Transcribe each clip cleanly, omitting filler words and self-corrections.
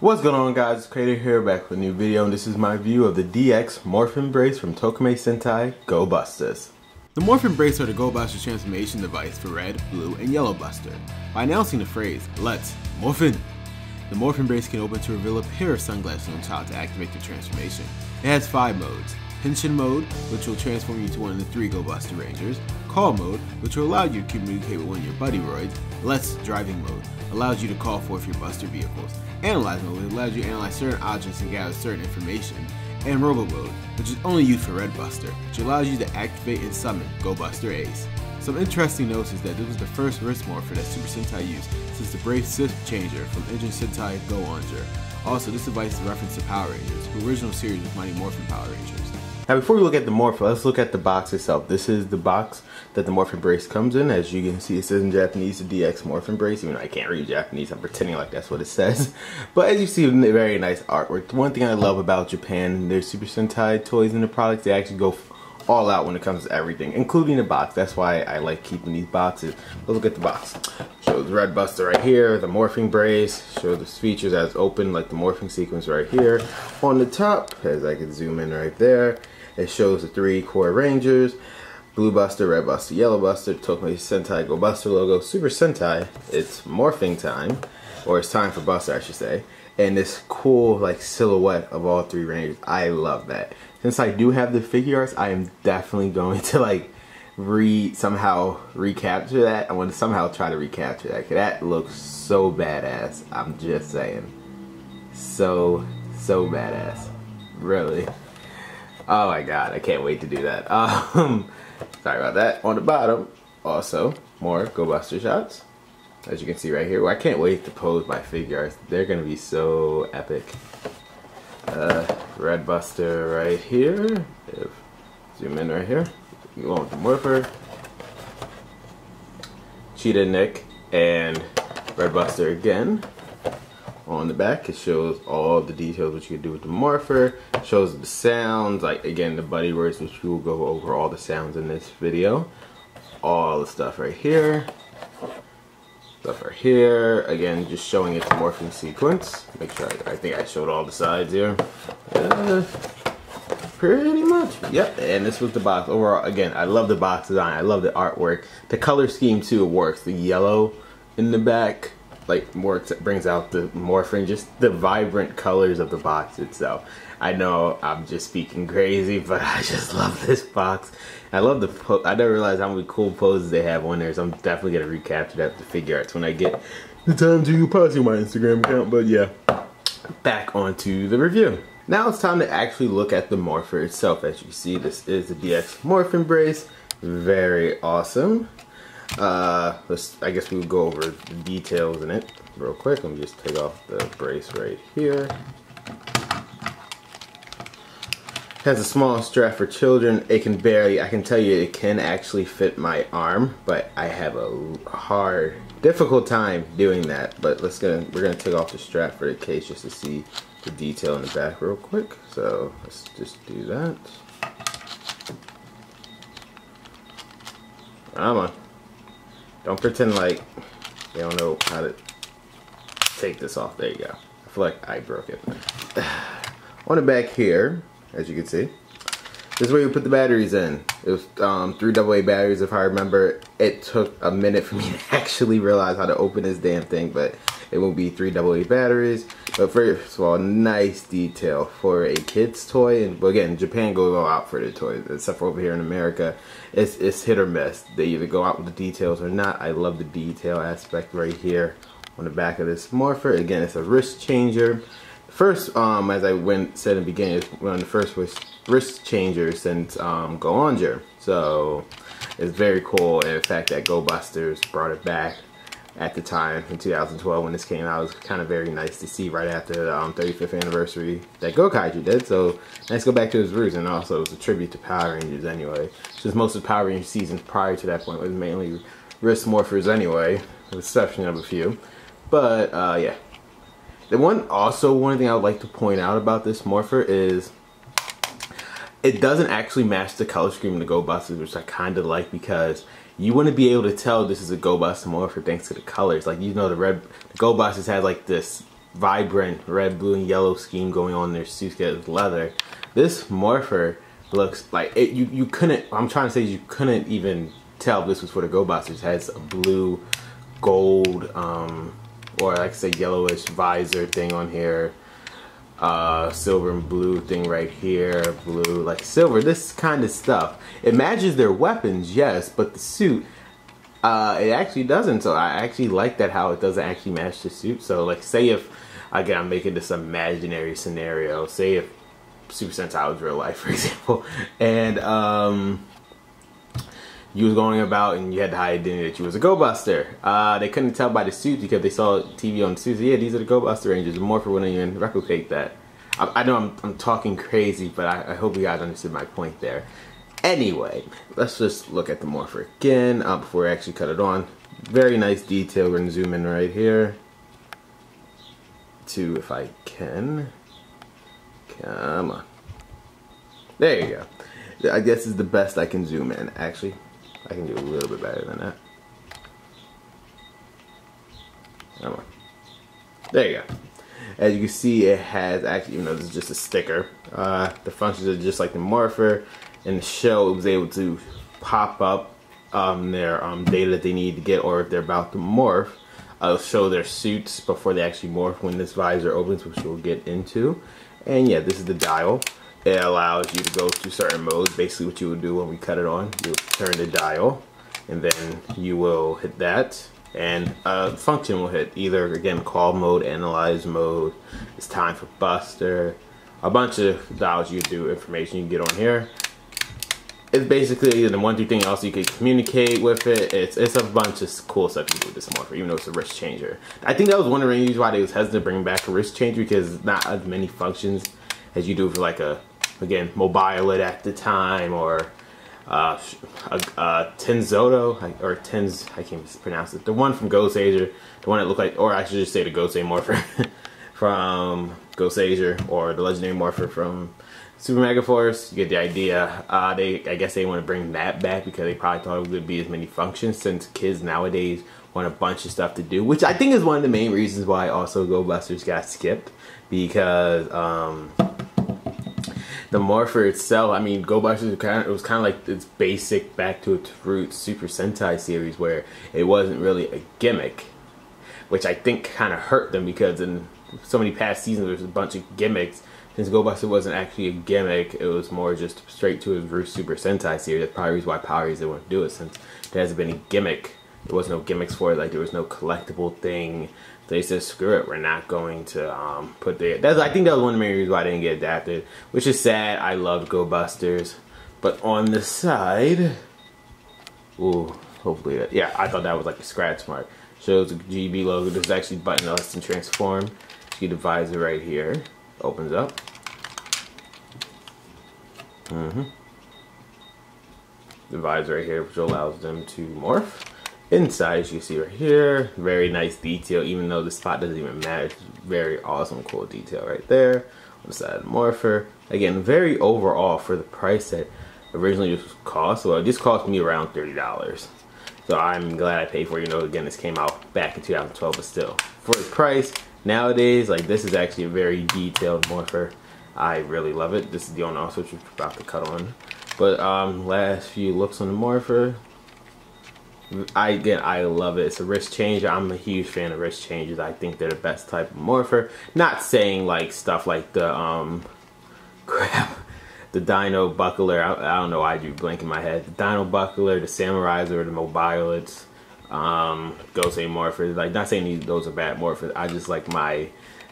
What's going on, guys? It's Creator here, back with a new video, and this is my view of the DX Morphin Brace from Tokumei Sentai Go-Busters. The Morphin Brace are the Go-Busters transformation device for Red, Blue, and Yellow Buster. By announcing the phrase, "Let's Morphin," the Morphin Brace can open to reveal a pair of sunglasses on top to activate the transformation. It has 5 modes. Henshin mode, which will transform you to one of the 3 Go-Buster Rangers. Call mode, which will allow you to communicate with one of your buddy roids. Let's driving mode, allows you to call forth your Buster vehicles. Analyze mode, allows you to analyze certain objects and gather certain information. And Robo mode, which is only used for Red Buster, which allows you to activate and summon Go-Buster Ace. Some interesting notes is that this was the first wrist morpher that Super Sentai used since the Brace Shift Changer from Engine Sentai Go-Busters. Also, this device is a reference to Power Rangers, the original series with Mighty Morphin Power Rangers. Now before we look at the Morpher, let's look at the box itself. This is the box that the Morphin Brace comes in. As you can see, it says in Japanese, the DX Morphin Brace. Even though I can't read Japanese, I'm pretending like that's what it says. But as you see, very nice artwork. The one thing I love about Japan, their Super Sentai toys and the products, they actually go all out when it comes to everything, including the box. That's why I like keeping these boxes. Let's look at the box. Shows the Red Buster right here, the Morphing Brace, shows the features as open, like the morphing sequence right here. On the top, as I can zoom in right there, it shows the 3 core Rangers, Blue Buster, Red Buster, Yellow Buster, Tokumei Sentai Go-Buster logo, Super Sentai, it's morphing time, or it's time for Buster I should say, and this cool like silhouette of all 3 Rangers. I love that. Since I do have the figure arts, I am definitely going to like somehow recapture that. I want to somehow try to recapture that, 'cause that looks so badass. I'm just saying. So badass. Really. Oh my god, I can't wait to do that. Sorry about that. On the bottom, also, more Go-Buster shots. As you can see right here. Well, I can't wait to pose my figure arts. They're going to be so epic. Red Buster right here. Zoom in right here. Go on with the Morpher. Cheetah Nick and Red Buster again. On the back, it shows all the details what you can do with the Morpher. It shows the sounds, like again the buddy words, which we will go over all the sounds in this video. All the stuff right here. Stuff right here. Again, just showing its morphing sequence. Make sure I think I showed all the sides here. Pretty much. Yep. And this was the box. Overall, again, I love the box design. I love the artwork. The color scheme too works. The yellow in the back, like brings out the morphing, just the vibrant colors of the box itself. I know I'm just speaking crazy, but I just love this box. I love the I never realized how many cool poses they have on there, so I'm definitely gonna recapture that with the figure arts when I get the time to post on my Instagram account. But yeah, back onto the review. Now it's time to actually look at the Morpher itself. As you can see, this is the DX Morphin Brace. Very awesome. I guess we'll go over the details in it real quick. Let me just take off the brace right here. It has a small strap for children. It can barely, I can tell you it can actually fit my arm, but I have a difficult time doing that. But we're gonna take off the strap for the case just to see the detail in the back real quick. So let's just do that. Come on. Don't pretend like you don't know how to take this off. There you go. I feel like I broke it. On the back here, as you can see, this is where you put the batteries in. It was 3 AA batteries if I remember. It took a minute for me to actually realize how to open this damn thing, but it will be 3 AA batteries. But first of all, nice detail for a kid's toy. And again, Japan goes all out for their toys, except for over here in America. It's hit or miss. They either go out with the details or not. I love the detail aspect right here on the back of this Morpher. Again, it's a wrist changer. First, as I said in the beginning, it's one of the first wrist changers since Go-Busters. So it's very cool. And the fact that Go-Busters brought it back at the time in 2012 when this came out, it was kind of very nice to see right after the 35th anniversary that Go-Kaiju did. So let's go back to his roots, and also it was a tribute to Power Rangers anyway. Since most of the Power Rangers seasons prior to that point was mainly wrist morphers anyway, with the exception of a few. But yeah. One thing I would like to point out about this Morpher is it doesn't actually match the color scheme of the Go-Busters, which I kind of like, because you wouldn't be able to tell this is a Go-Buster Morpher thanks to the colors. Like, you know, the Go-Busters has like this vibrant red, blue, and yellow scheme going on in their suits with leather. This Morpher looks like it, you couldn't, I'm trying to say you couldn't even tell if this was for the Go-Busters. It has a blue, gold, or like I say yellowish visor thing on here. Silver and blue thing right here, blue, like silver, this kind of stuff. It matches their weapons, yes, but the suit, it actually doesn't. So I actually like that, how it doesn't actually match the suit. So like, say if, again, I'm making this imaginary scenario, say if Super Sentai was real life, for example, and you was going about and you had the high identity that you was a Go-Buster. They couldn't tell by the suit because they saw TV on the suits. Yeah, these are the Go-Buster Rangers. The Morpher wouldn't even replicate that. I know I'm talking crazy, but I hope you guys understood my point there. Anyway, let's just look at the Morpher again before I actually cut it on. Very nice detail. We're going to zoom in right here to, if I can. Come on. There you go. I guess is the best I can zoom in. Actually, I can do a little bit better than that. Come on. There you go. As you can see, it has actually, even though this is just a sticker, the functions are just like the Morpher. In the show, it was able to pop up their data that they need to get, or if they're about to morph, show their suits before they actually morph when this visor opens, which we'll get into. And yeah, this is the dial. It allows you to go to certain modes. Basically what you would do when we cut it on, you turn the dial, and then you will hit that, and a function will hit. Either, again, call mode, analyze mode, it's time for Buster, a bunch of dials you do, information you can get on here. It's basically the 1 through thing. Also, you can communicate with it. It's a bunch of cool stuff you do with this Morpher, even though it's a wrist changer. I think that was one of the reasons why they was hesitant to bring back a wrist changer, because it's not as many functions as you do for like a, again, Mobile at the time, or Tenzoto, or Tens, I can't pronounce it. The one from Ghost Ager, the one that looked like, or I should just say the Ghost Morpher from Ghost Ager, or the Legendary Morpher from Super Mega Force. You get the idea. I guess they want to bring that back because they probably thought it would be as many functions, since kids nowadays want a bunch of stuff to do, which I think is one of the main reasons why also Go-Busters got skipped, because the Morpher itself, I mean, Go-Busters it was kind of like its basic back to its roots Super Sentai series, where it wasn't really a gimmick, which I think kind of hurt them, because in so many past seasons there's a bunch of gimmicks. Since Go-Buster wasn't actually a gimmick, it was more just straight to its roots Super Sentai series. That's probably why Power Rangers didn't want to do it, since there hasn't been a gimmick. There was no gimmicks for it, like there was no collectible thing. They said, screw it, we're not going to put the... I think that was one of the main reasons why I didn't get adapted, which is sad. I loved Go-Busters. But on the side... Ooh, hopefully that... Yeah, I thought that was like a scratch mark. Shows the GB logo. There's actually a button that lets them transform. See the visor right here. Opens up. The visor right here, which allows them to morph. Inside, as you can see right here, very nice detail, even though the spot doesn't even matter. It's very awesome, cool detail right there on the side of the Morpher. Again, very overall for the price that originally this cost. Well, this cost me around $30. So I'm glad I paid for it. You know, again, this came out back in 2012, but still, for the price, nowadays, like, this is actually a very detailed Morpher. I really love it. This is the on-off switch we're about to cut on. But last few looks on the Morpher. I love it. It's a wrist changer. I'm a huge fan of wrist changers. I think they're the best type of Morpher. Not saying like stuff like the the Dino Buckler. I don't know why I drew blank in my head. The Dino Buckler, the Samurais, or the Mobilettes, Gosei Morphers. Like, not saying those are bad Morphers. I just like my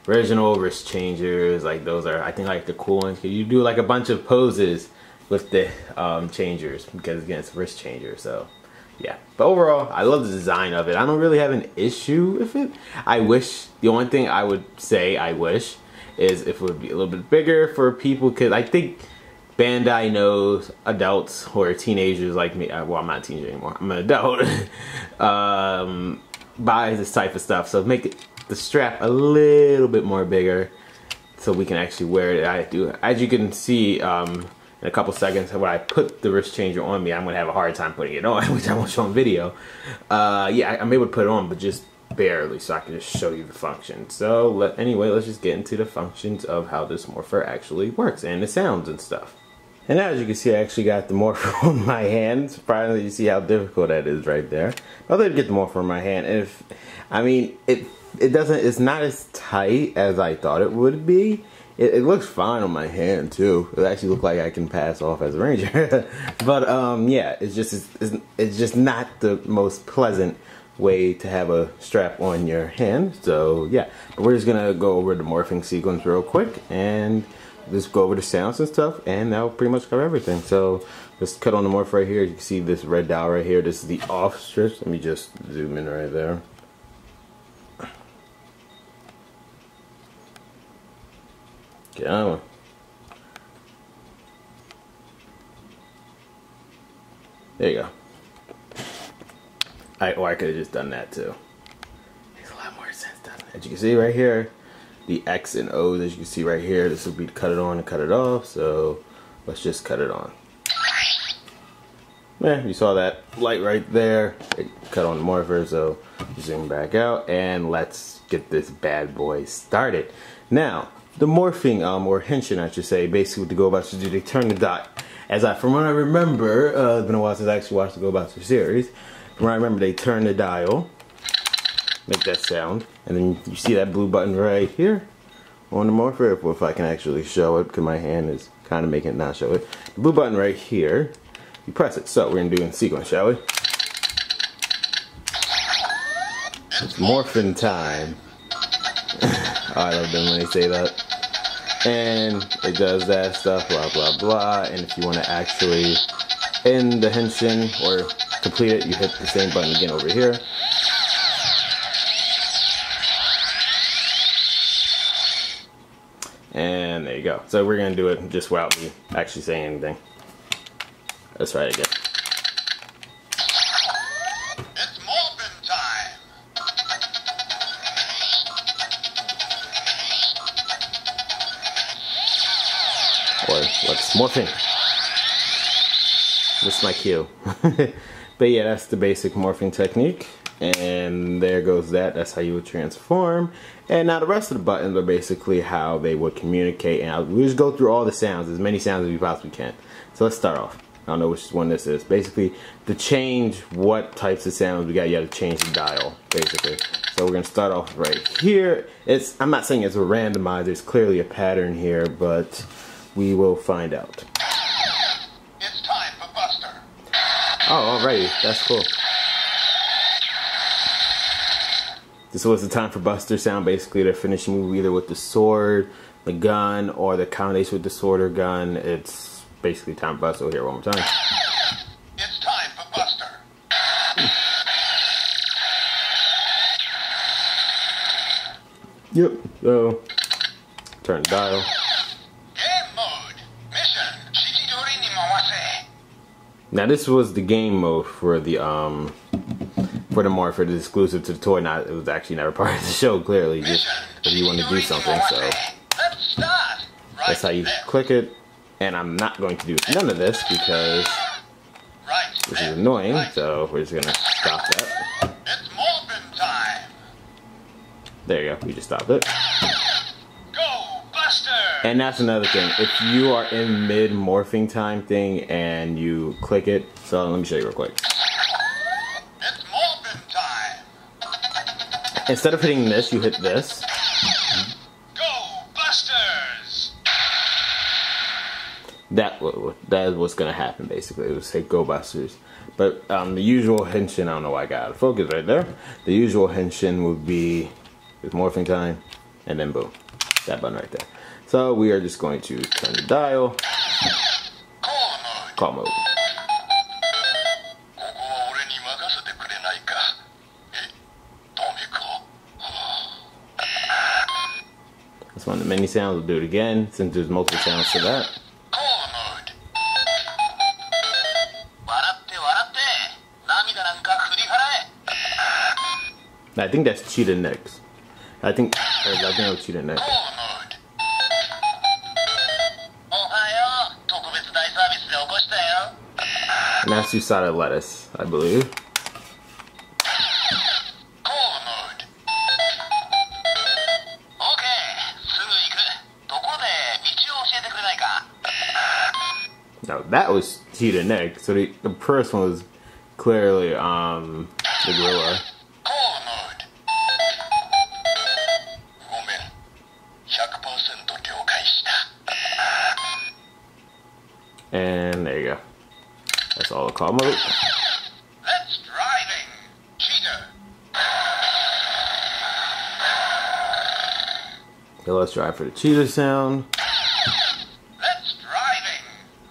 original wrist changers. Like, those are, I think, like the cool ones. You do like a bunch of poses with the changers, because again, it's a wrist changer. So yeah, but overall, I love the design of it. I don't really have an issue with it. I wish, the only thing I would say I wish is if it would be a little bit bigger for people, because I think Bandai knows adults or teenagers like me, well, I'm not a teenager anymore, I'm an adult, buys this type of stuff. So make the strap a little bit more bigger so we can actually wear it. I do, as you can see, in a couple seconds, when I put the wrist changer on me, I'm gonna have a hard time putting it on, which I won't show on video. Yeah, I'm able to put it on, but just barely, so I can just show you the function. So anyway, let's just get into the functions of how this morpher actually works and the sounds and stuff. And as you can see, I actually got the morpher on my hand. Surprisingly, you see how difficult that is right there. I'll let me get the morpher on my hand. And it's not as tight as I thought it would be. It looks fine on my hand too. It actually looks like I can pass off as a ranger. But yeah, it's just not the most pleasant way to have a strap on your hand. So yeah, but we're just gonna go over the morphing sequence real quick and just go over the sounds and stuff, and that'll pretty much cover everything. So let's cut on the morph right here. You can see this red dial right here. This is the off strips. Let me just zoom in right there. Get on. There you go. Or I could have just done that too. Makes a lot more sense, doesn't it? As you can see right here, the X and O's, as you can see right here, this will be to cut it on and cut it off. So let's just cut it on. Yeah, you saw that light right there. It cut on the morpher, so zoom back out and let's get this bad boy started. Now, the morphing, or henshin I should say, basically what the Go-Busters do, they turn the dial. From what I remember, it's been a while since I actually watched the Go-Busters series. From what I remember, they turn the dial, make that sound, and then you see that blue button right here on the morpher. If I can actually show it, because my hand is kind of making it not show it. The blue button right here, you press it. So we're going to do it in sequence, shall we? It's morphin' time. Oh, I love them when they say that. And it does that stuff, blah blah blah. And if you want to actually end the henshin or complete it, you hit the same button again over here. And there you go. So we're going to do it just without me actually saying anything. Let's try it again. It's morphin' time. Or what's morphing? This is my cue. But yeah, that's the basic morphing technique. And there goes that. That's how you would transform. And now the rest of the buttons are basically how they would communicate. And we'll just go through all the sounds, as many sounds as we possibly can. So let's start off. I don't know which one this is. Basically, to change what types of sounds we got, you have to change the dial, basically. So we're going to start off right here. I'm not saying it's a randomizer. There's clearly a pattern here, but we will find out. It's time for Buster. Oh, alrighty. That's cool. This was the time for Buster sound. Basically, they're finishing move either with the sword, the gun, or the combination with the sword or gun. It's basically time for Buster. We'll hear it one more time. It's time for Buster. Yep. So, turn the dial. Game mode. Mission. Shikidori ni mawase. Now this was the game mode for the Morpher. It's exclusive to the toy. It was actually never part of the show. Clearly, just if you want to do something. So Let's start. that's how you click it. And I'm not going to do none of this because this is annoying. So we're just gonna stop that. It's morphin' time. There you go. We just stopped it. Go Buster. And that's another thing. If you are in mid morphing time thing and you click it, so let me show you real quick. It's morphin' time. Instead of hitting this, you hit this. Go Busters. That is what's gonna happen basically. It would say Go Busters. But the usual henshin, I don't know why I got out of focus right there. The usual henshin would be with morphing time, and then boom, that button right there. So we are just going to turn the dial. Call mode. That's one of the many sounds. We'll do it again since there's multiple sounds to that. I think that's Cheetah next. I think it was Cheetah next. And that's Usada Lettuce, I believe. No, that was Cheetah neck. So the first one was clearly the gorilla. Call mode. ごめん。100% 了解した。 And there you go. That's all the call mode. Let's driving. Cheetah. Okay, let's try for the cheetah sound. Let's driving.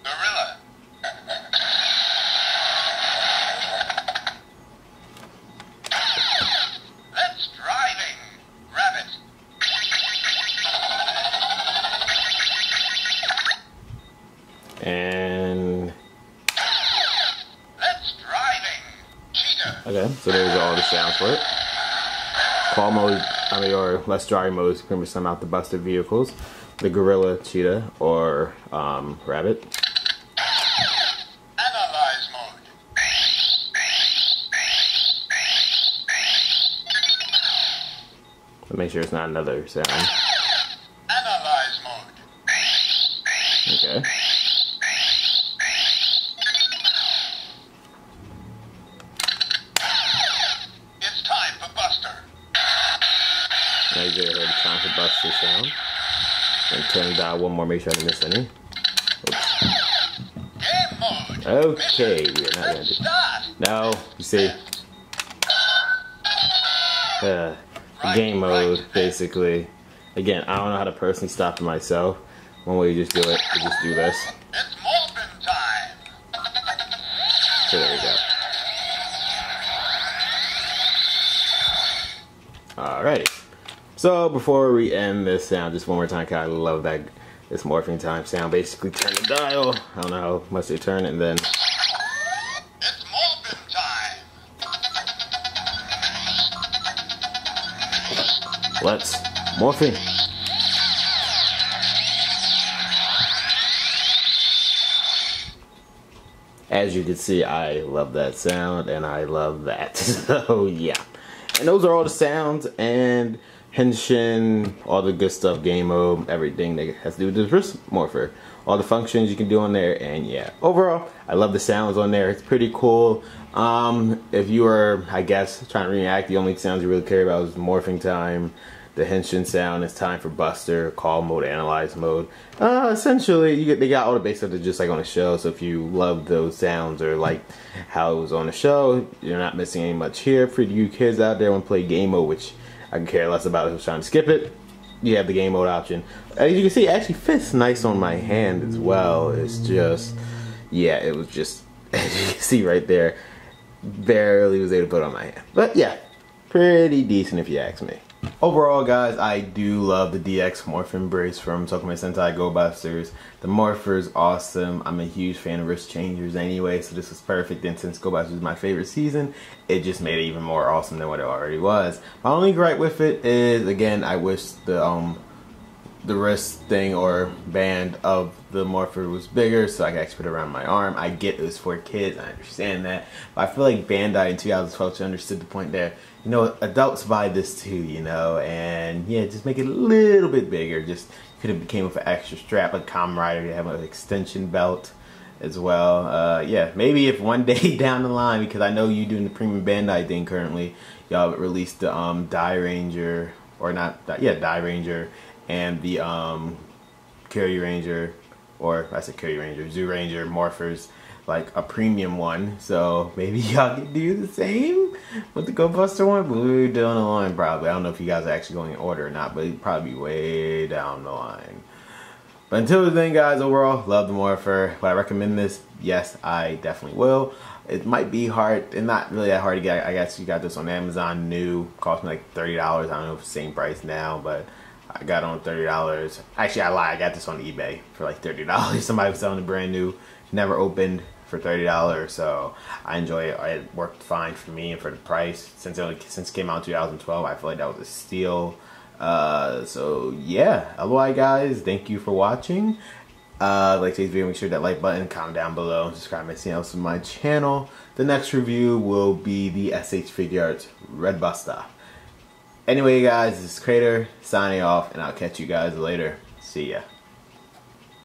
Gorilla. Let's driving. Rabbit. And Let's driving. Cheetah. okay, so there's all the sounds for it. Call mode, or let's drive mode is pretty much some out the Buster vehicles. The gorilla, cheetah, or rabbit. Analyze mode. But make sure it's not another sound. Analyze mode. Okay. It's time for Buster. Now you get heard time for Buster sound. And turn the dial one more, make sure I didn't miss any. Game mode. Okay, we're not gonna Let's do. start. No, you see. Game mode, basically. Again, I don't know how to personally stop it myself. One way you just do it, you just do this. It's Morphin time. So there we go. Alrighty. So before we end this sound, just one more time, cause I love that this morphing time sound. Basically turn the dial. I don't know how much they turn it, and then It's Morphin time. let's morphing. As you can see, I love that sound, and I love that. So yeah. And those are all the sounds and henshin, all the good stuff, game mode, everything that has to do with this wrist morpher. All the functions you can do on there, and yeah. Overall, I love the sounds on there. It's pretty cool. If you are, I guess, trying to react, the only sounds you really care about is morphing time, the henshin sound, it's time for Buster, call mode, analyze mode. Essentially, they got all the basic stuff just like on the show. So if you love those sounds or like how it was on the show, you're not missing any much here. For you kids out there want to play game mode, which I can care less about if I was trying to skip it, you have the game mode option. As you can see, it actually fits nice on my hand as well. It's just, yeah, it was just, as you can see right there, barely was able to put it on my hand. But yeah, pretty decent if you ask me. Overall, guys, I do love the DX Morphin Brace from Tokumei Sentai Go-Busters. The Morpher's awesome. I'm a huge fan of wrist changers anyway, so this was perfect. And since Go-Busters is my favorite season, it just made it even more awesome than what it already was. My only gripe with it is, again, I wish the wrist thing or band of the Morpher was bigger so I could actually put it around my arm. I get it was for kids, I understand that, but I feel like Bandai in 2012 understood the point there. You know, adults buy this too, you know, and yeah, just make it a little bit bigger. Just could have came with an extra strap, like Kamen Rider, to have an extension belt as well. Yeah, maybe if one day down the line, because I know you doing the premium Bandai thing currently, y'all released the Die Ranger, or not, yeah, Die Ranger, and the Curry Ranger, or I said Curry Ranger, Zoo Ranger, Morphers, like a premium one. So maybe y'all can do the same with the Go-Buster one, but we're down the line probably. I don't know if you guys are actually going in order or not, but it'd probably be way down the line. But until then, guys, overall, love the Morpher. Would I recommend this? Yes, I definitely will. It might be hard, and not really that hard to get. I guess you got this on Amazon new, cost me like $30. I don't know if it's the same price now, but I got it on $30. Actually, I lied. I got this on eBay for like $30. Somebody was selling it brand new, never opened, for $30. So I enjoy it. It worked fine for me and for the price. Since it came out in 2012, I feel like that was a steal. So yeah. Otherwise, guys, thank you for watching. Like today's video, make sure that like button, comment down below, subscribe to anything else on my channel. The next review will be the SH Figure Arts Red Buster. Anyway, guys, this is Crater signing off, and I'll catch you guys later. See ya.